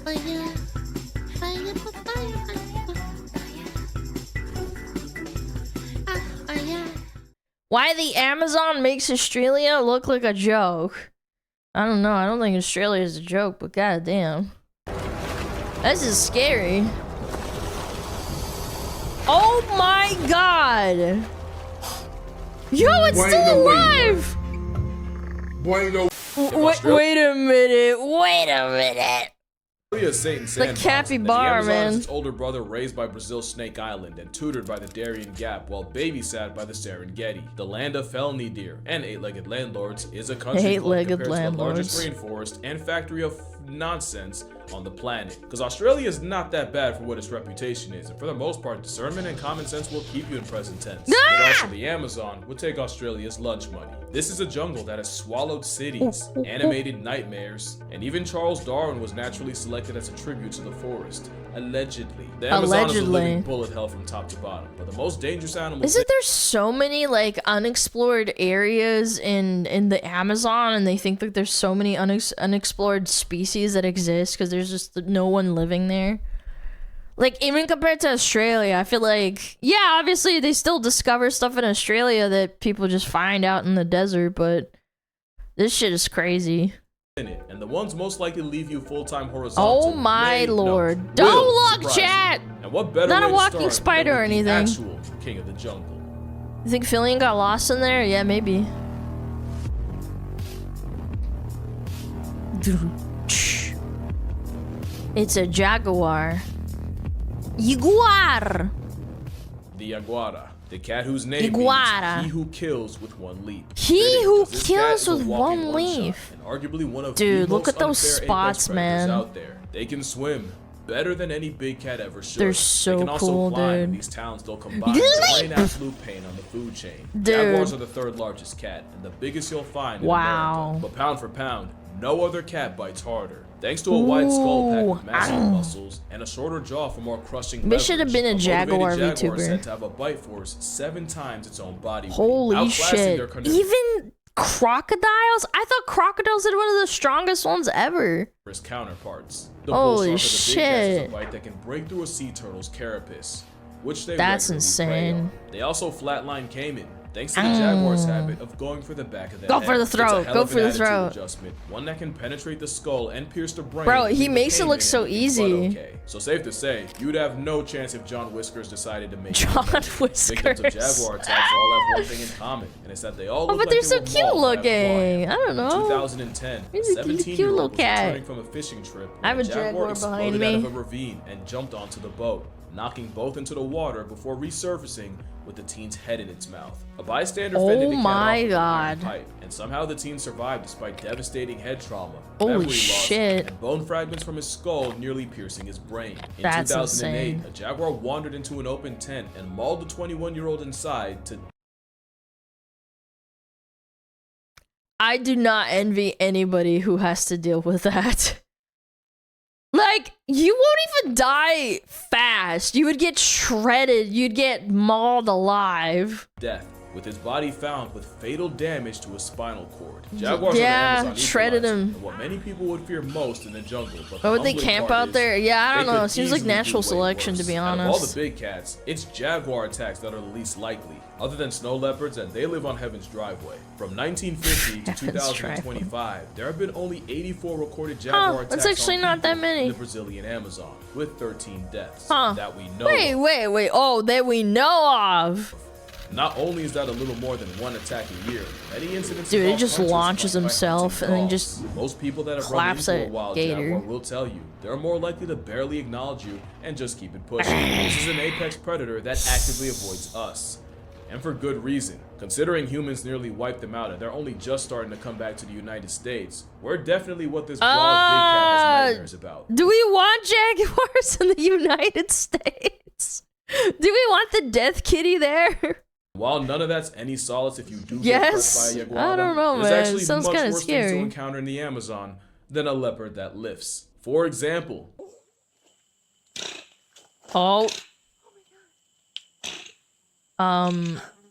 Fire, fire, fire, fire. Why the Amazon makes Australia look like a joke? I don't know. I don't think Australia is a joke, but goddamn, this is scary. Oh my god! Yo, it's still alive! Wait a minute. Wait a minute. The capybara, man. Its older brother raised by Brazil's Snake Island and tutored by the Darien Gap while babysat by the Serengeti. The land of felony deer and eight-legged landlords is a country club compared to the largest rainforest and factory of nonsense on the planet. Because Australia is not that bad for what its reputation is, and for the most part, discernment and common sense will keep you in present tense. But also the Amazon would take Australia's lunch money. This is a jungle that has swallowed cities, animated nightmares, and even Charles Darwin was naturally selected as a tribute to the forest. Allegedly. The Amazon is a living bullet hell from top to bottom, but the most dangerous animal— Isn't there so many like unexplored areas in the Amazon, and they think that there's so many unexplored species that exist because there's just no one living there? Like, even compared to Australia, I feel like, yeah, obviously they still discover stuff in Australia that people just find out in the desert, but this shit is crazy. In it, and the ones most likely to leave you full-time horizontal. Oh my lord. Don't look, chat! And what better Not way a to walking start spider than or with the anything. actual king of the jungle. You think Fillion got lost in there? Yeah, maybe. It's a jaguar. Jaguar! The Jaguara. The cat whose name Iguara. means he who kills with one leap. He who Because this kills cat is a with walking one one-shot, leap. and arguably one of Dude, the look most at those unfair spots, apex predators man. out there. They can swim better than any big cat ever should. They're so they can also cool, fly, dude. and these towns they'll combine to rain absolute pain on the food chain. Dude. Jaguars are the third largest cat and the biggest you'll find in America. But pound for pound, no other cat bites harder. Thanks to a wide skull packed with massive muscles and a shorter jaw for more crushing leverage. This should have been a jaguar motivated jaguar is said VTuber. to have a bite force 7 times its own body weight, Holy outclassing shit. their carnivorous Even crocodiles? I thought crocodiles are one of the strongest ones ever. counterparts. The Holy bull shark of the big cats has shit. a bite that can break through a sea turtle's carapace, which they That's regularly prey insane. on. They also flatline caiman, thanks to the jaguar's habit of going for the back of the Go head. for the It's a throat, hell go of for an the attitude throat. adjustment, one that can penetrate the skull and pierce the brain. Bro, leaving he the makes it caiman look so anything but easy. okay. So safe to say, you'd have no chance if John Whiskers decided to make John it. Whiskers. Victims of jaguar attacks all have one thing in common, and it's that they all look but like they're they so were cute mauled by a looking. lion. I don't In know. 2010, He's a cute 17-year-old little was cat. returning from a fishing trip I have when a jaguar behind exploded me. out of a ravine and jumped onto the boat, knocking both into the water before resurfacing with the teen's head in its mouth. A bystander fended the cat my off with an iron God. pipe, and somehow the teen survived despite devastating head trauma, Holy memory loss, shit. and bone fragments from his skull nearly piercing his brain. In That's 2008, insane. a jaguar wandered into an open tent and mauled the 21-year-old inside to I do not envy anybody who has to deal with that. Like, you won't even die fast. You would get shredded. You'd get mauled alive. death, with his body found with fatal damage to his spinal cord. Jaguars Yeah, are the Amazon shredded equalizer, him. and what many people would fear most in the jungle. But Why the would they humbling camp part out is there? Yeah, I they don't know. could It seems like easily do natural way selection, to worse. be Out of all honest. the big cats, it's jaguar attacks that are the least likely, other than snow leopards, and they live on Heaven's driveway. From 1950 to Heaven's 2025, there have been only 84 recorded jaguar attacks that's actually on not that people many. in the Brazilian Amazon, with 13 deaths Huh. that we know Wait, of. wait. Oh, that we know of. Not only is that a little more than one attack a year, many incidents Dude, he involve just hunters launches flying by himself hunting and then dogs. just Most people that have run claps into a at wild Gator. jaguar will tell you they're more likely to barely acknowledge you and just keep it pushing. This is an apex predator that actively avoids us. And for good reason. Considering humans nearly wiped them out and they're only just starting to come back to the United States, we're definitely what this broad big cat has nightmares about. Do we want jaguars in the United States? Do we want the death kitty there? While none of that's any solace if you do Yes. get pressed by a jaguar, I don't know, there's man. actually Sounds much kinda worse things to scary. encounter in the Amazon than a leopard that lifts. For example, Oh.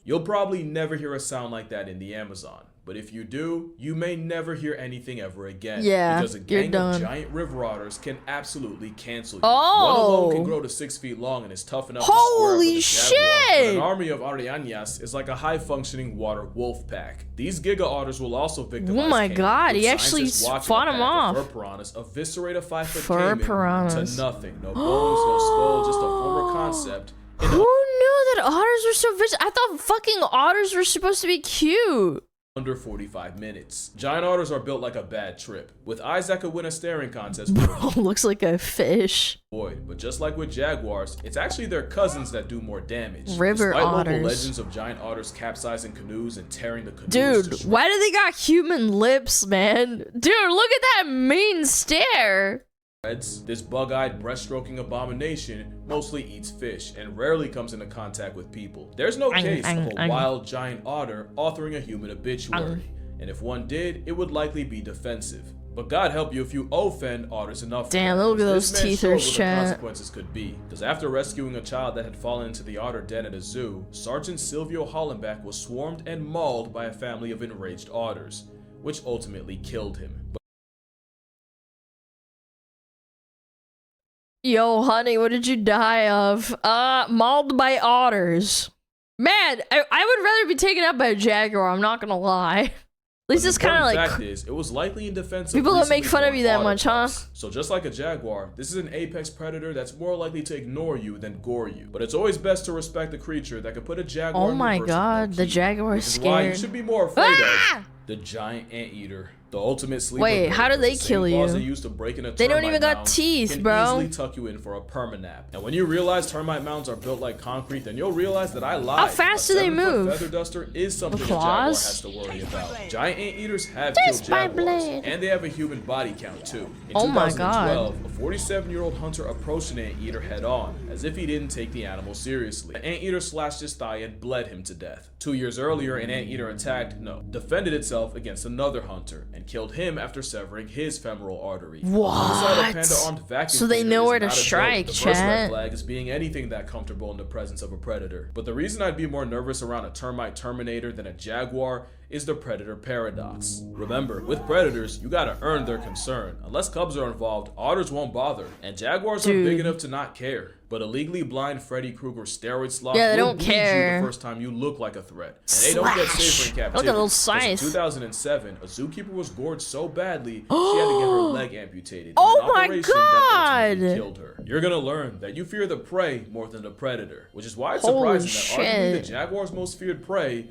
you'll probably never hear a sound like that in the Amazon, But if you do, you may never hear anything ever again. Yeah, because a gang of giant river otters can absolutely cancel you. Oh. One alone can grow to 6 feet long and is tough enough Holy to square up with a jaguar. shit! But an army of arañas is like a high-functioning water wolf pack. These giga otters will also victimize Oh my caiman, god, with he actually scientists watching fought a him pack off. of fur piranhas eviscerate a 5-foot Fur caiman piranhas. to nothing. No bones, no skull, just a former concept. Who knew that otters were so vicious? I thought fucking otters were supposed to be cute. Under 45 minutes. Giant otters are built like a bad trip, with eyes that could win a staring contest. Bro, looks like a fish. But just like with jaguars, it's actually their cousins that do more damage. River Despite otters. local legends of giant otters capsizing canoes and tearing the canoes to Dude, shreds. why do they got human lips, man? Dude, look at that mean stare. This bug-eyed, breaststroking abomination mostly eats fish and rarely comes into contact with people. There's no case of a wild giant otter authoring a human obituary, and if one did, it would likely be defensive. But God help you if you offend otters enough. Damn, look at those teethers, what the chat. consequences could be. Because after rescuing a child that had fallen into the otter den at a zoo, Sergeant Silvio Hollenbach was swarmed and mauled by a family of enraged otters, which ultimately killed him. Yo, honey, what did you die of? Mauled by otters. Man, I would rather be taken out by a jaguar, I'm not gonna lie. At least it's kind of like... fact is, it was likely in defense of people don't make recently fun of you born that much, huh? otter pups. So just like a jaguar, this is an apex predator that's more likely to ignore you than gore you. But it's always best to respect a creature that could put a jaguar Oh in my reverse god, with no the key, jaguar which is is why you scared. should be more afraid Ah! of the giant anteater. The ultimate sleeper. Wait, how do bird, they the same kill claws you? They use to break in a They don't termite even got mound teeth, can bro. easily tuck you in for a permanap. And when you realize termite mounds are built like concrete, then you'll realize that I lied. How fast A do they 7-foot move? Feather duster is something a The jaguar claws? has to worry about. Giant anteaters have Taste killed my jaguars, blade. and they have a human body count too. In Oh my 2012, a 47-year-old hunter approached an anteater head-on, as if he didn't take the animal seriously. The anteater slashed his thigh and bled him to death. 2 years earlier, an anteater defended itself against another hunter and killed him after severing his femoral artery. What? So they know where to strike, The first red chat. flag is being anything that comfortable in the presence of a predator. But the reason I'd be more nervous around a termite terminator than a jaguar is the predator paradox. Remember, with predators, you gotta earn their concern. Unless cubs are involved, otters won't bother, and jaguars are big enough to not care. But a legally blind Freddy Krueger steroid sloth Yeah, they will don't bleed you care. the first time you look like a threat. And they don't get safer in captivity. Look at those 'Cause scythe. in 2007, a zookeeper was gorged so badly, she had to get her leg amputated. Oh in an my operation that ultimately God. killed her. You're gonna learn that you fear the prey more than the predator, which is why it's Holy surprising that arguably shit. the jaguar's most feared prey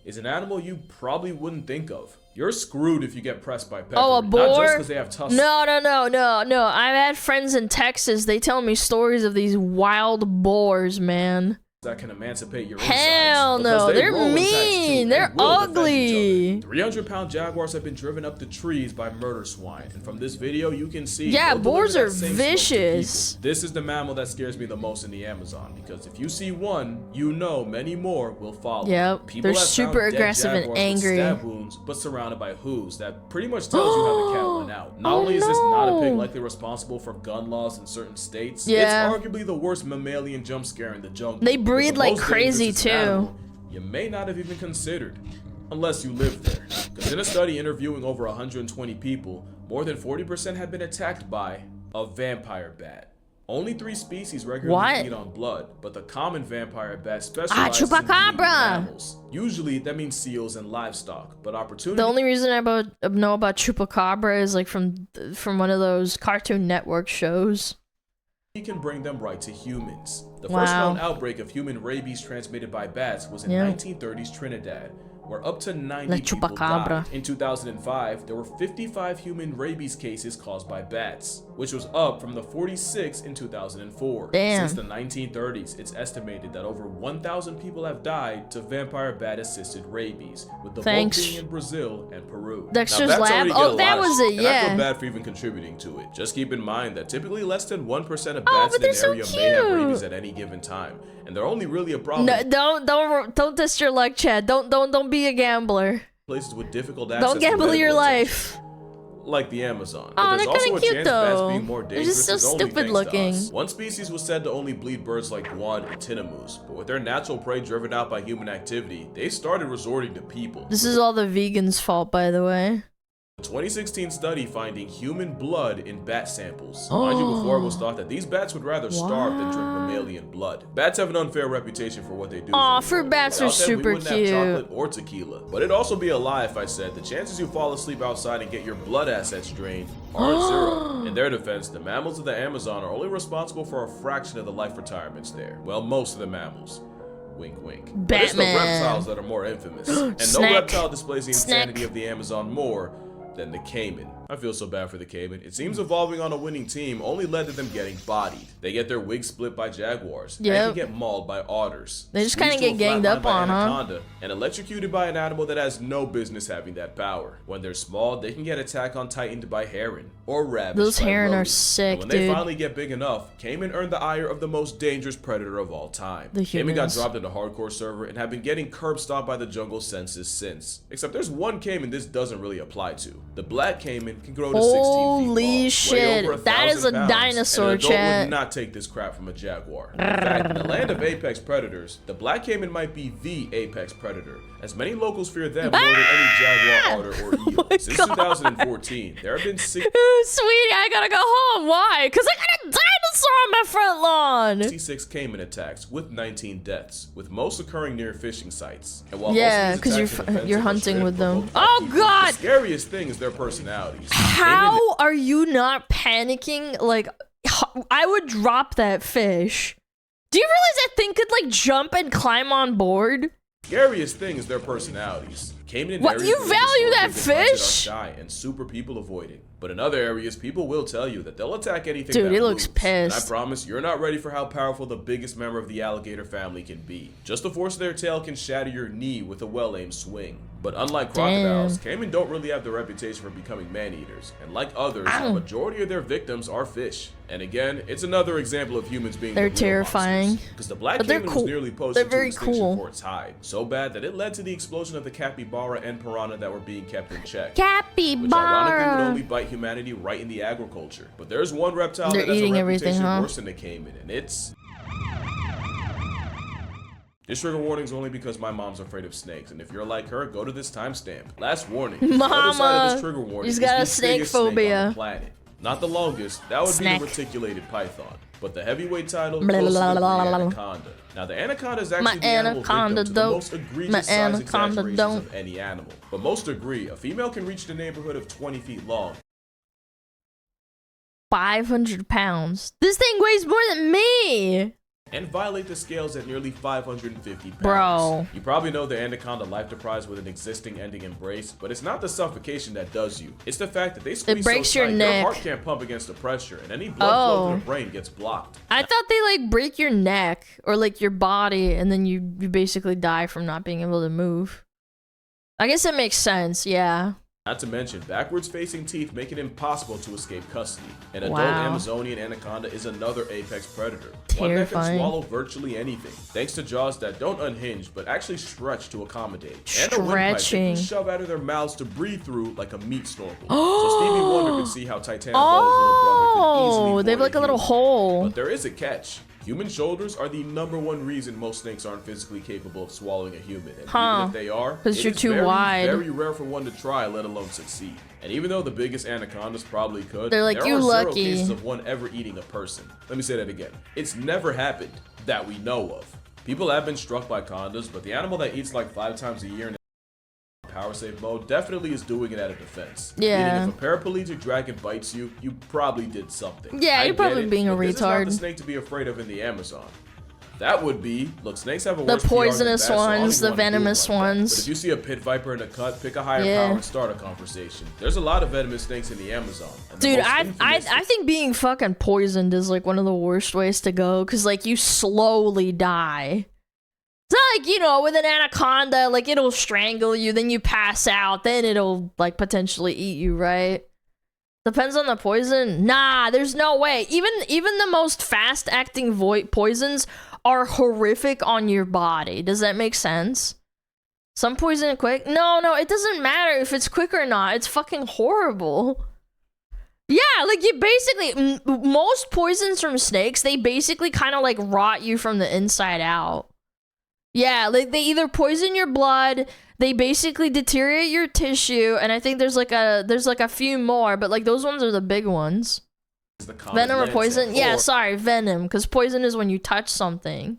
is an animal you probably wouldn't think of. You're screwed if you get pressed by pepper. Oh, a boar? Not just because they have tusks. No. I've had friends in Texas. They tell me stories of these wild boars, man. That can emancipate your Hell insides, no, because they they're roll in packs, too, mean, and they're will defend ugly. each other. 300-pound jaguars have been driven up the trees by murder swine, and from this video you can see Yeah, they'll deliver boars that are same smoke to vicious. people. This is the mammal that scares me the most in the Amazon, because if you see one, you know many more will follow. Yep, People they're have found super dead aggressive and jaguars with angry. stab wounds, but surrounded by hooves. That pretty much tells you how the cat went out. Not only is this not a pig likely responsible for gun laws in certain states, Yeah. it's arguably the worst mammalian jump scare in the jungle. They But breed the like most crazy, dangerous too. animal you may not have even considered, unless you live there. Because in a study interviewing over 120 people, more than 40% had been attacked by a vampire bat. Only 3 species regularly feed on blood, but the common vampire bat specializes in eating chupacabra. mammals. Usually that means seals and livestock, but opportunity. The only reason I know about chupacabra is like from one of those Cartoon Network shows. He can bring them right to humans. The Wow. first known outbreak of human rabies transmitted by bats was in 1930s Trinidad, where up to 90 people chupacabra. died. In 2005, there were 55 human rabies cases caused by bats, which was up from the 46 in 2004. Damn. Since the 1930s, it's estimated that over 1,000 people have died to vampire bat-assisted rabies, with the bulk being in Brazil and Peru. Dexter's Now, bats Lab? already get Oh, a that lot of was shit, it, and I yeah. feel bad for even contributing to it. Just keep in mind that typically less than 1% of Oh, bats but in an they're so area may have cute. rabies at any given time, and they're only really a problem No, don't test your luck, Chad. Don't be a gambler. places with difficult access Don't to gamble your medical life. attention. like the Amazon. Oh, But there's they're also kinda a cute, chance bats though. being more They're dangerous just so is only stupid thanks looking. to us. One species was said to only bleed birds like guan and tinamous, but with their natural prey driven out by human activity, they started resorting to people. This is all the vegans' fault, by the way. A 2016 study finding human blood in bat samples. Mind you, before it was thought that these bats would rather starve than drink mammalian blood. Bats have an unfair reputation for what they do. Aw, fruit bats are super we wouldn't cute. have chocolate or tequila. But it'd also be a lie if I said the chances you fall asleep outside and get your blood assets drained are zero. In their defense, the mammals of the Amazon are only responsible for a fraction of the life retirements there. Well, most of the mammals. Wink, wink. But it's the reptiles that are more infamous. And no reptile displays the insanity of the Amazon more than the caiman. I feel so bad for the caiman. It seems evolving on a winning team only led to them getting bodied. They get their wigs split by jaguars. Yep. And can get mauled by otters. They just kind of get ganged up on, huh? And electrocuted by an animal that has no business having that power. When they're small, they can get attack on tightened by heron or ravished. Those by heron rodent. are sick, and when dude. they finally get big enough, caiman earned the ire of the most dangerous predator of all time. The Caiman got humans. dropped into hardcore server and have been getting curb stomped by the jungle census since. Except there's one caiman this doesn't really apply to. The black caiman can grow to 16 feet long, Holy shit, that is a dinosaur, and an adult chat. would not take this crap from a jaguar. In fact, in the land of apex predators, the black caiman might be the apex predator, as many locals fear them more than any jaguar, otter, or eel. Since 2014, there have been Sweetie, I gotta go home. Why? Because I got a dinosaur on my front lawn. 66 caiman attacks with 19 deaths, with most occurring near fishing sites. And while Yeah, because you're hunting with them. Oh Oh god! The scariest thing is their personalities. How are you not panicking? Like, I would drop that fish. Do you realize that thing could like jump and climb on board? Scariest thing is their personalities. Caiman in What, areas you where value that historically been hunted fish? Are shy and super people avoid it. But in other areas, people will tell you that they'll attack anything Dude, that he looks moves. And I pissed. promise you're not ready for how powerful the biggest member of the alligator family can be. Just the force of their tail can shatter your knee with a well-aimed swing. But unlike crocodiles, caiman don't really have the reputation for becoming man-eaters. And like others, the majority of their victims are fish. And again, it's another example of humans being They're terrifying. Because the black But they're caiman cool. was nearly posted They're to very extinction cool. for its hide. So bad that it led to the explosion of the capybara and piranha that were being kept in check. Which ironically would Capybara. only bite humanity right in the agriculture. But there's one reptile They're that has eating a everything, reputation huh? worse than the caiman, and it's... This trigger warning is only because my mom's afraid of snakes, and if you're like her, go to this timestamp. Last warning. The other side of this trigger warning He's is got the a snake biggest snake on phobia. the planet. Not the longest, that would Snack. be the reticulated python. But the heavyweight title Blah, goes to blah, the blah, blah, blah. anaconda. Now the anaconda is actually My the animal anaconda victim to the don't. most egregious My size anaconda exaggerations don't. of any animal. But most agree, a female can reach the neighborhood of 20 feet long. 500 pounds. This thing weighs more than me. And violate the scales at nearly 550 pounds. Bro. You probably know the anaconda life deprives with an existing ending embrace, but it's not the suffocation that does you. It's the fact that they squeeze breaks so your tight, neck. your heart can't pump against the pressure, and any blood flow to the brain gets blocked. I thought they like break your neck or like your body and then you basically die from not being able to move. I guess it makes sense, yeah. Not to mention, backwards facing teeth make it impossible to escape custody. An adult Wow. Amazonian anaconda is another apex predator. One that can Terrifying. swallow virtually anything, thanks to jaws that don't unhinge but actually stretch to accommodate. And a windpipe they Stretching. can shove out of their mouths to breathe through like a meat snorkel. So Stevie Wonder could see how Titanic little brother could easily Oh, they have board like a little human. hole. But there is a catch. Human shoulders are the #1 reason most snakes aren't physically capable of swallowing a human. And even if they are, 'Cause it you're is too very, wide. very rare for one to try, let alone succeed. And even though the biggest anacondas probably could, They're like, there "You are 0 lucky." cases of one ever eating a person. Let me say that again. It's never happened that we know of. People have been struck by condas, but the animal that eats like 5 times a year in power save mode definitely is doing it out of defense. Yeah. Meaning if a paraplegic dragon bites you, you probably did something. Yeah, I you're get probably it, being a but this is not retard. the snake to be afraid of in the Amazon. That would be, look, snakes have a The worse PR than poisonous bats, so I don't ones, even the wanna do it venomous like that. ones. But if you see a pit viper in a cut, pick a higher Yeah. power and start a conversation. There's a lot of venomous snakes in the Amazon. And the Dude, most I infamous- think being fucking poisoned is like one of the worst ways to go, cause like you slowly die. It's not like, you know, with an anaconda, like it'll strangle you, then you pass out, then it'll like potentially eat you, right? Depends on the poison. Nah, there's no way. Even the most fast acting poisons are horrific on your body. Does that make sense? Some poison quick? No, it doesn't matter if it's quick or not. It's fucking horrible. Yeah, like you basically most poisons from snakes, they basically kind of like rot you from the inside out. Yeah, like they either poison your blood, they basically deteriorate your tissue, and I think there's like a few more, but like those ones are the big ones. Venom or poison? Yeah, sorry, venom, because poison is when you touch something.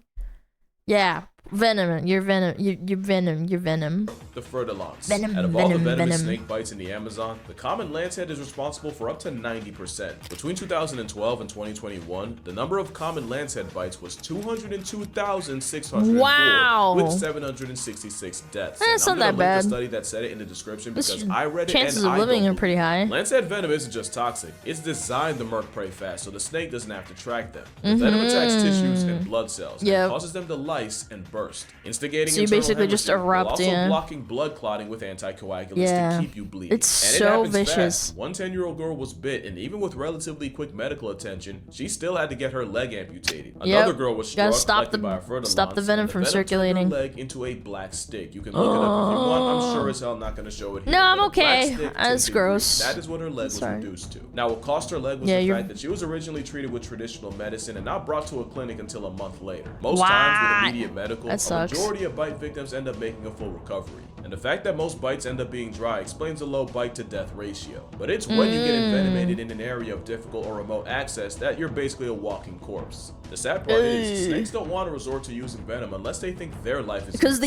Yeah, venom. You're venom. You're venom. You're venom. The Furtilons. Venom, Out of all the venomous venom. snake bites in the Amazon, the common lancehead is responsible for up to 90%. Between 2012 and 2021, the number of common lancehead bites was 202,604, wow, with 766 deaths. That's and not I'm that gonna link bad. the study that said it in the description because I read it Chances and of I living don't are pretty high. Lancehead venom isn't just toxic; it's designed to merc prey fast, so the snake doesn't have to track them. The venom attacks tissues and blood cells, and causes them to lyse and burst, instigating so you basically just erupt, while also blocking blood clotting with anticoagulants to keep you bleeding. It's so vicious. Fast. One 10-year-old girl was bit, and even with relatively quick medical attention, she still had to get her leg amputated. Another girl was struck by a Furtilon, stop the venom from circulating. Her leg into a black stick. You can look it up if you want. I'm sure as hell not going to show it here. No, I'm okay. That's gross. That is what her leg was reduced to. Now, what cost her leg was the fact that she was originally treated with traditional medicine and not brought to a clinic until a month later. Most times with immediate medical, a majority of bite victims end up making a full recovery. And the fact that most bites end up being dry explains the low bite to death ratio. But it's when you get envenomated in an area of difficult or remote access that you're basically a walking corpse. The sad part is, snakes don't want to resort to using venom unless they think their life is because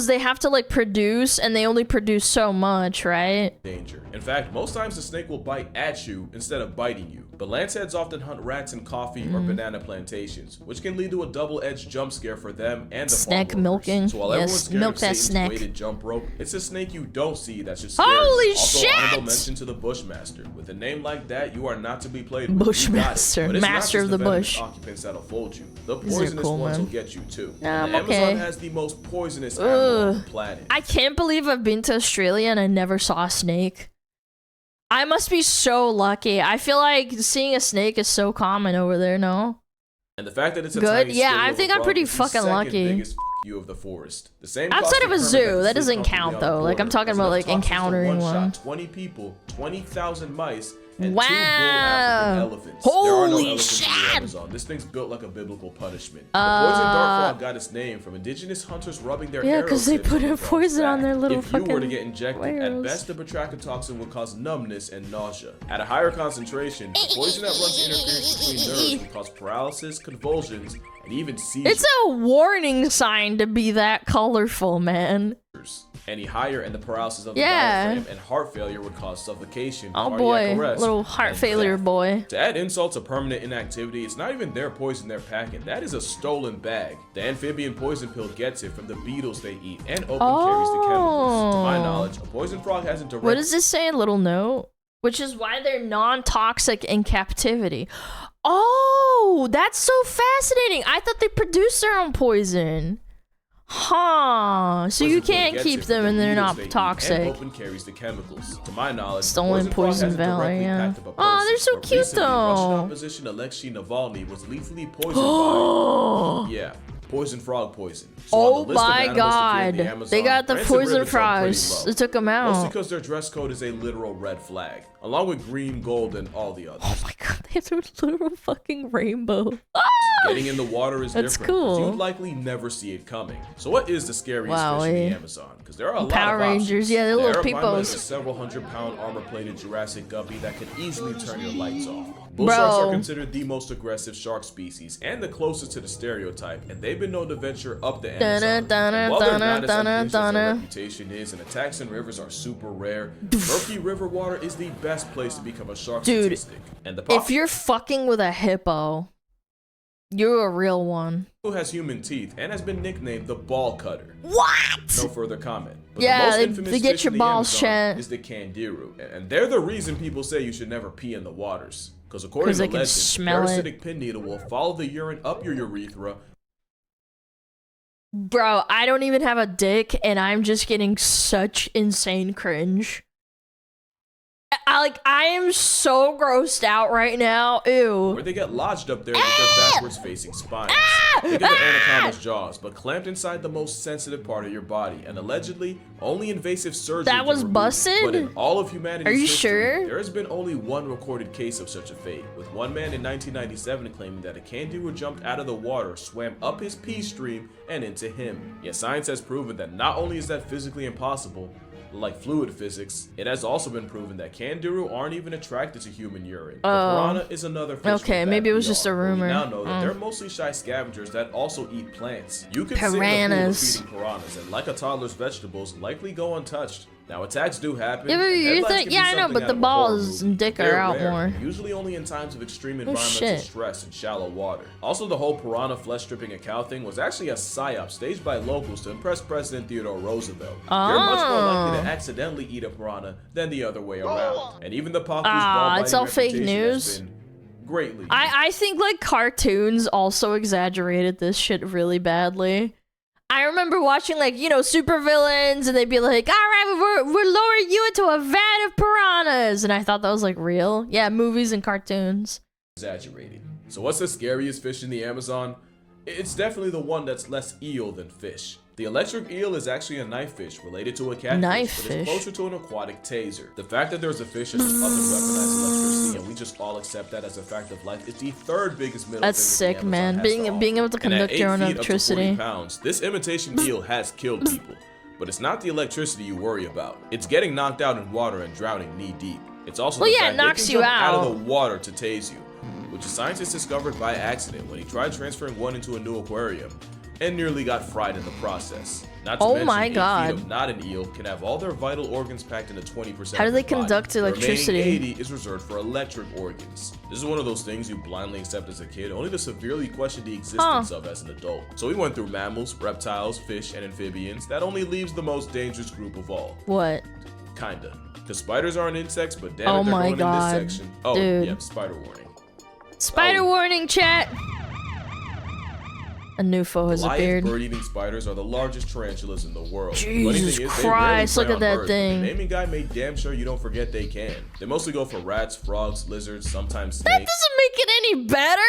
they have to like produce, and they only produce so much, right? Danger. In fact, most times the snake will bite at you instead of biting you. But lanceheads often hunt rats in coffee or banana plantations, which can lead to a double-edged jump scare for them and the snack farm milking. So while everyone's scared milk of that Satan's snack. weighted jump rope, it's a snake you don't see that should scare Holy you. Also, shit! honorable mention to the Bushmaster. With a name like that, you are not to be played with. Bushmaster, master of the bush. Occupants that'll fold you. The poisonous ones will get you too. The Amazon has the most poisonous animal on the planet. I can't believe I've been to Australia and I never saw a snake. I must be so lucky. I feel like seeing a snake is so common over there, no? And the fact that it's a good, tiny I think I'm pretty fucking lucky. Biggest you of the forest. The same outside of a zoo, that doesn't count though. Like I'm talking about like encountering one. 20 people, 20,000 mice, and 2 wow. bull African elephants. Holy there are no elephants shit! in the Amazon. This thing's built like a biblical punishment. The poison dart frog got its name from indigenous hunters rubbing their arrow because they put a poison on their little fucking. If you were to fucking get injected, arrows. at best the batrachotoxin would cause numbness and nausea. At a higher concentration, the poison that runs interference between nerves would cause paralysis, convulsions, and even seizures. It's a warning sign to be that colorful, man. Any higher and the paralysis of the diaphragm and heart failure would cause suffocation, cardiac arrest, little heart failure boy. To add insult to permanent inactivity, it's not even their poison they're packing. That is a stolen bag. The amphibian poison pill gets it from the beetles they eat and open carries the chemicals. To my knowledge, a poison frog has a direct... What does this say? A little note? Which is why they're non-toxic in captivity. Oh, that's so fascinating. I thought they produced their own poison. Huh. So you can't keep them and they're not toxic. And open carries the chemicals. To my knowledge, stolen poison valor, yeah. Oh, they're so cute though. Russian opposition Alexei Navalny was lethally poisoned by poison frog poison. So oh my god. They got the poison frogs. They took them out. Mostly because their dress code is a literal red flag, along with green, gold, and all the others. Oh my god, they have a literal fucking rainbow. Getting in the water is That's different. cool. You'd likely never see it coming. So what is the scariest fish in the Amazon? Because there are a lot Power of Rangers, options. yeah, they're little Arapaima is a peepos. several 100-pound armor-plated Jurassic guppy that could easily turn your lights off. Bull sharks are considered the most aggressive shark species and the closest to the stereotype, and they've been known to venture up the Amazon. And while they're not as unhinged as their reputation is, and attacks in rivers are super rare, murky river water is the best place to become a shark statistic. And if you're fucking with a hippo, you're a real one. Who has human teeth and has been nicknamed the ball cutter. What? No further comment. But yeah, the most infamous they get fish your in the balls Amazon shut. is the kangaroo, and they're the reason people say you should never pee in the waters. Because according to legend, parasitic pin needle will follow the urine up your urethra. Bro, I don't even have a dick, and I'm just getting such insane cringe. I am so grossed out right now. Ew. Where they get lodged up there with their backwards facing spines. Think of the anaconda's jaws, but clamped inside the most sensitive part of your body, and allegedly only invasive surgery. That was busted? But in all of humanity's Are you history, sure? there has been only one recorded case of such a fate, with one man in 1997 claiming that a kangaroo jumped out of the water, swam up his pee stream, and into him. Yet science has proven that not only is that physically impossible, like fluid physics, it has also been proven that kangaroo aren't even attracted to human urine. The piranha is another fish. Okay, with maybe it bad was just a PR, but rumor. we now know that they're mostly shy scavengers that also eat plants. You could Piranhas. sit in a pool of feeding piranhas and, like a toddler's vegetables, likely go untouched. Now, attacks do happen. Yeah, but and you headlines think? can be Yeah, I know, something but out the of a horror balls movie. and dick They're are out rare, more. usually only in times of extreme environmental shit. stress and shallow water. Also, the whole piranha flesh stripping a cow thing was actually a psyop staged by locals to impress President Theodore Roosevelt. You're much more likely to accidentally eat a piranha than the other way around. And even the Pacu's ball it's all fake reputation news. has been greatly. I think like cartoons also exaggerated this shit really badly. I remember watching like, you know, supervillains, and they'd be like, all right, we're lowering you into a vat of piranhas. And I thought that was like real. Yeah, movies and cartoons. Exaggerated. So what's the scariest fish in the Amazon? It's definitely the one that's less eel than fish. The electric eel is actually a knife fish related to a catfish, Knife but it's fish? closer to an aquatic taser. The fact that there's a fish that can up and weaponize electricity and we just all accept that as a fact of life is the third biggest middle That's finger the sick, Amazon man. has to offer. Being able to And at conduct your 8 own feet up to 40 electricity. pounds, this imitation eel has killed people. But it's not the electricity you worry about. It's getting knocked out in water and drowning knee deep. It's also Well, the yeah, fact it they knocks can you jump out out. of the water to tase you, which a scientist discovered by accident when he tried transferring one into a new aquarium and nearly got fried in the process. Not to Oh mention, my 8 feet God. of not an eel can have all their vital organs packed into 20%. How do of they its body. conduct The remaining electricity? 80 is reserved for electric organs. This is one of those things you blindly accept as a kid, only to severely question the existence of as an adult. So we went through mammals, reptiles, fish, and amphibians. That only leaves the most dangerous group of all. What? Kinda. Because spiders aren't insects, but damn Oh it, they're my going God, in this section. Oh, dude. yeah, spider warning. Spider Oh. warning, chat. A new foe has Goliath appeared. bird-eating spiders are the largest tarantulas in the world. Jesus Funny thing is, Christ, they look at rarely prey on that birds, thing. but the naming guy made damn sure you don't forget they can. They mostly go for rats, frogs, lizards, sometimes That snakes. doesn't make it any better.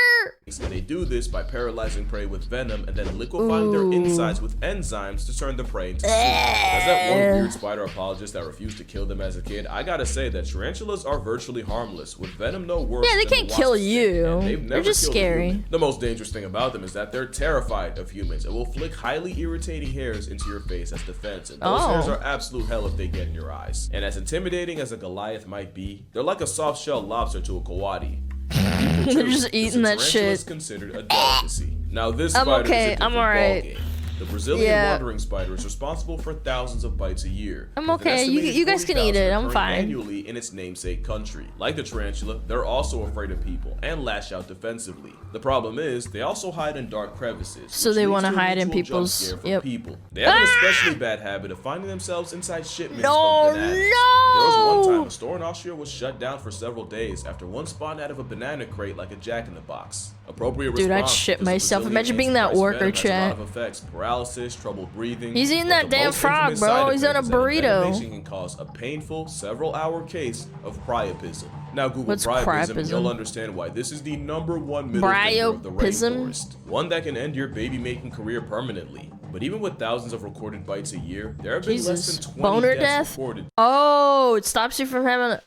And they do this by paralyzing prey with venom and then liquefying their Ooh. insides with enzymes to turn the prey into soup. As that one weird spider apologist that refused to kill them as a kid, I gotta say that tarantulas are virtually harmless, with venom no worse Yeah, they than a can't kill wasp's sting, you. and they've They're never just killed a scary. human. The most dangerous thing about them is that they're terrified of humans and will flick highly irritating hairs into your face as defense, and those hairs are absolute hell if they get in your eyes. And as intimidating as a Goliath might be, they're like a soft-shelled lobster to a coati. They're just eating that Is shit. considered a delicacy. Now this I'm spider okay, is a different I'm alright. ballgame. The Brazilian Yeah. wandering spider is responsible for thousands of bites a year. I'm with an okay, you estimated guys can eat 40,000 it, I'm occurring fine. Annually in its namesake country. Like the tarantula, they're also afraid of people and lash out defensively. The problem is, they also hide in dark crevices. So which they leads wanna to a hide in mutual jump people's- scare for yep. people. They have an especially bad habit of finding themselves inside shipments No, from bananas. There was one time a store in Austria was shut down for several days after one spawned out of a banana crate like a jack-in-the-box. Appropriate Dude, I'd response, shit because myself. Brazilian Imagine being that anti-Christ worker, venom has a lot chat. of effects: paralysis, trouble breathing. He's eating But that the damn most frog, infamous bro. side He's on a effect is that burrito. envenomation can cause a painful, several-hour case of priapism. Now Google What's priapism and priapism? you'll understand why this is the #1 middle finger of the Priapism? rainforest. One that can end your baby-making career permanently. But even with thousands of recorded bites a year, there have been less Jesus. than 20 Boner deaths death? reported Oh, it stops you from having.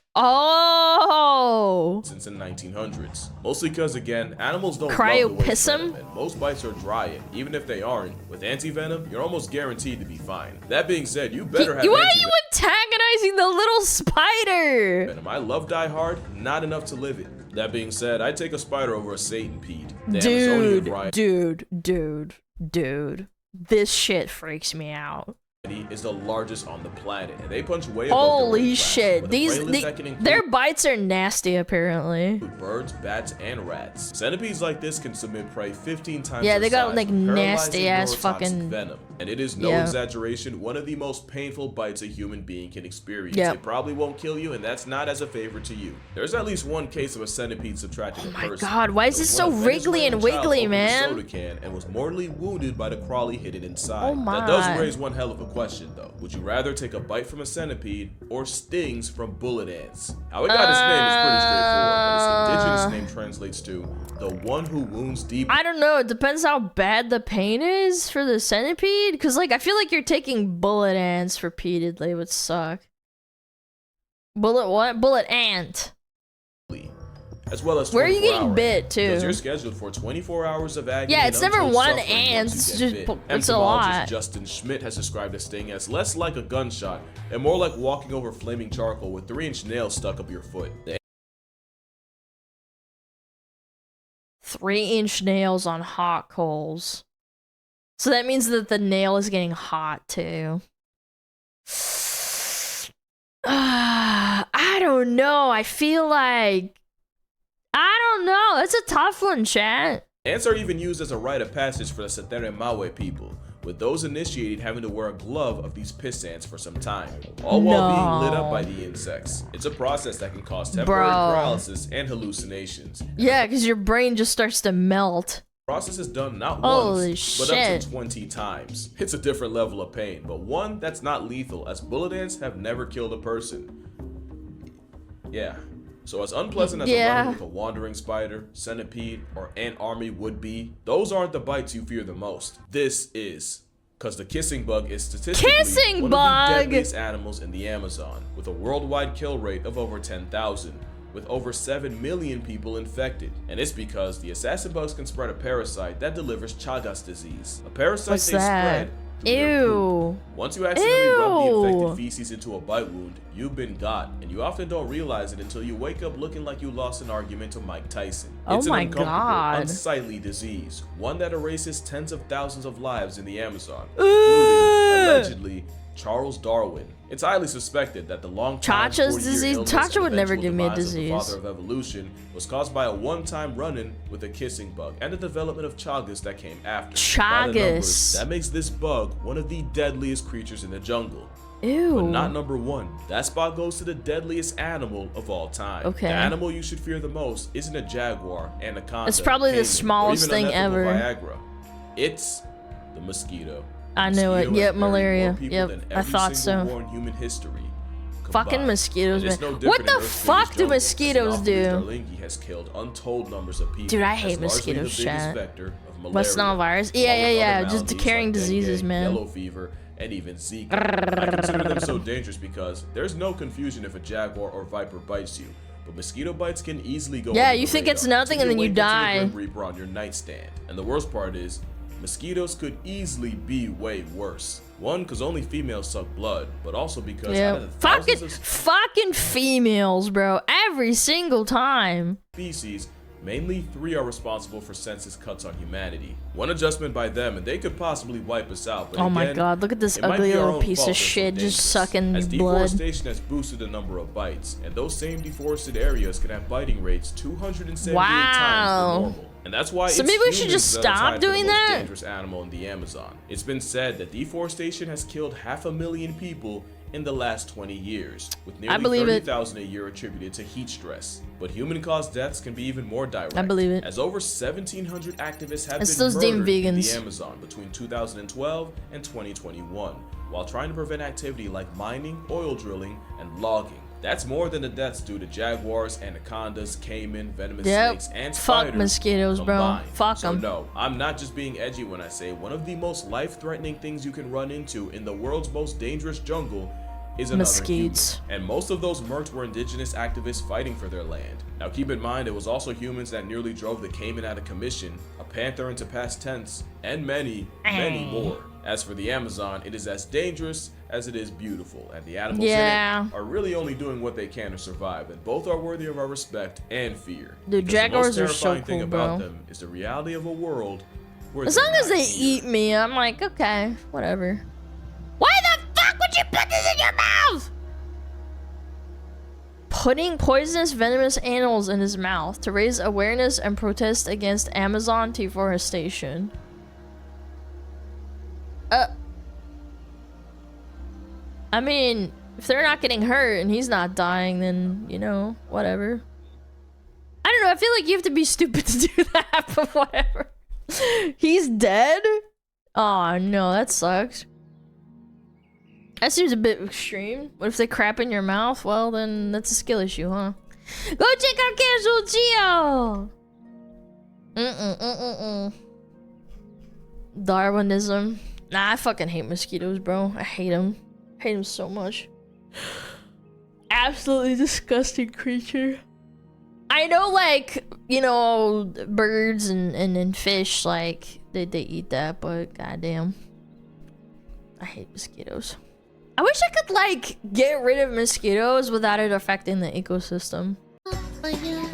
Oh. since the 1900s. Mostly because, again, animals don't love the way Cryopism? venom, and most bites are dry, and even if they aren't, with anti-venom, you're almost guaranteed to be fine. That being said, you better have Why are anti-venom. you antagonizing the little spider? I love Die Hard, not enough to live it. That being said, I'd take a spider over a Satan-pede. The Amazonian variety Dude. This shit freaks me out. is the largest on the planet, and they punch way above their Holy weight class, shit. with a These, playlist that can include their bites are nasty, apparently. birds, bats, and rats. Centipedes like this can submit prey 15 times Yeah, their they got, size like, with paralyzing nasty-ass neurotoxic fucking- venom. And it is no Yeah. exaggeration, one of the most painful bites a human being can experience. Yep. It probably won't kill you, and that's not as a favor to you. There's at least one case of a centipede subtracting a person. Oh God, why is It was this when so a wriggly and Venezuelan child wiggly, opened a man? soda can and was mortally wounded by the crawly hidden inside. Oh my. That does raise one hell of a question. question though. Would you rather take a bite from a centipede or stings from bullet ants? How it got its name is pretty straightforward, but its indigenous name translates to the one who wounds deep. I don't know. It depends how bad the pain is for the centipede. Because, like, I feel like you're taking bullet ants repeatedly would suck. Bullet what? Bullet ant. As well as where are you getting bit too? Because you're scheduled for 24 hours of agony. Yeah, it's never one ant. It's just it's a lot. Justin Schmidt has described a sting as less like a gunshot and more like walking over flaming charcoal with 3-inch nails stuck up your foot. 3-inch nails on hot coals. So that means that the nail is getting hot too. I don't know. I feel like I don't know. It's a tough one, chat. Ants are even used as a rite of passage for the Setere Mawe people, with those initiated having to wear a glove of these piss ants for some time, all while being lit up by the insects. It's a process that can cause temporary paralysis and hallucinations. Yeah, because your brain just starts to melt. The process is done not Holy once, but up to 20 times. It's a different level of pain, but one that's not lethal, as bullet ants have never killed a person. Yeah. So as unpleasant as a run with a wandering spider, centipede, or ant army would be, those aren't the bites you fear the most. This is. Because the kissing bug is statistically one of the deadliest animals in the Amazon, with a worldwide kill rate of over 10,000, with over 7 million people infected. And it's because the assassin bugs can spread a parasite that delivers Chagas disease. A parasite spread. Ew. Once you accidentally rub the infected feces into a bite wound, you've been got, and you often don't realize it until you wake up looking like you lost an argument to Mike Tyson. It's an uncomfortable, unsightly disease, one that erases tens of thousands of lives in the Amazon, including, allegedly, Charles Darwin. It's highly suspected that the long-time 40-year disease. Chacha would never give me a disease. The father of evolution was caused by a one-time run-in with a kissing bug and the development of Chagas that came after. Chagas. That makes this bug one of the deadliest creatures in the jungle. Ew. But not number one. That spot goes to the deadliest animal of all time. Okay. The animal you should fear the most isn't a jaguar, anaconda, it's probably the smallest thing ever. Viagra. It's the mosquito. I knew it. Yep, malaria. Yep, I thought so. Human history. Fucking mosquitoes, man. What the fuck do mosquitoes do? Has killed untold numbers of people. Dude, I hate mosquitoes, chat. West Nile virus? Yeah. Just carrying diseases, man. Yellow fever, and even Zika. I consider them so dangerous because there's no confusion if a jaguar or viper bites you. But mosquito bites can easily go. Yeah, you think it's nothing and then you die. Reaper on your nightstand. And the worst part is, mosquitoes could easily be way worse. One, because only females suck blood, but also because out of the fucking females, bro. Every single time. Species, mainly 3 are responsible for census cuts on humanity. One adjustment by them, and they could possibly wipe us out. But oh my god, look at this ugly little piece of shit just sucking blood. Deforestation has boosted the number of bites, and those same deforested areas can have biting rates 278 times the normal. And that's why maybe we should just stop doing that. Most dangerous animal in the Amazon. It's been said that deforestation has killed 500,000 people in the last 20 years, with nearly 30,000 a year attributed to heat stress. But human-caused deaths can be even more direct. I believe it. As over 1,700 activists have been murdered in the Amazon between 2012 and 2021, while trying to prevent activity like mining, oil drilling, and logging. That's more than the deaths due to jaguars, anacondas, caiman, venomous snakes, and spiders. Fuck mosquitoes, combined. bro. Fuck them. So no, I'm not just being edgy when I say one of the most life-threatening things you can run into in the world's most dangerous jungle is another human. And most of those murked were indigenous activists fighting for their land. Now keep in mind, it was also humans that nearly drove the caiman out of commission, a panther into past tense, and many, many more. As for the Amazon, it is as dangerous as it is beautiful, and the animals in it are really only doing what they can to survive, and both are worthy of our respect and fear. Dude, jaguars are so cool, thing about them is the reality of a world where as long as they eat me, I'm like, okay, whatever. Why the fuck would you put this in your mouth? Putting poisonous, venomous animals in his mouth to raise awareness and protest against Amazon deforestation. I mean, if they're not getting hurt and he's not dying, then, you know, whatever. I don't know, I feel like you have to be stupid to do that, but whatever. He's dead? Oh no, that sucks. That seems a bit extreme. What if they crap in your mouth? Well, then that's a skill issue, huh? Go check out Casual Geo! Darwinism. Nah, I fucking hate mosquitoes, bro. I hate them. I hate them so much. Absolutely disgusting creature. I know, like, you know, birds and fish, like, they eat that, but goddamn. I hate mosquitoes. I wish I could, like, get rid of mosquitoes without it affecting the ecosystem. Oh, yeah.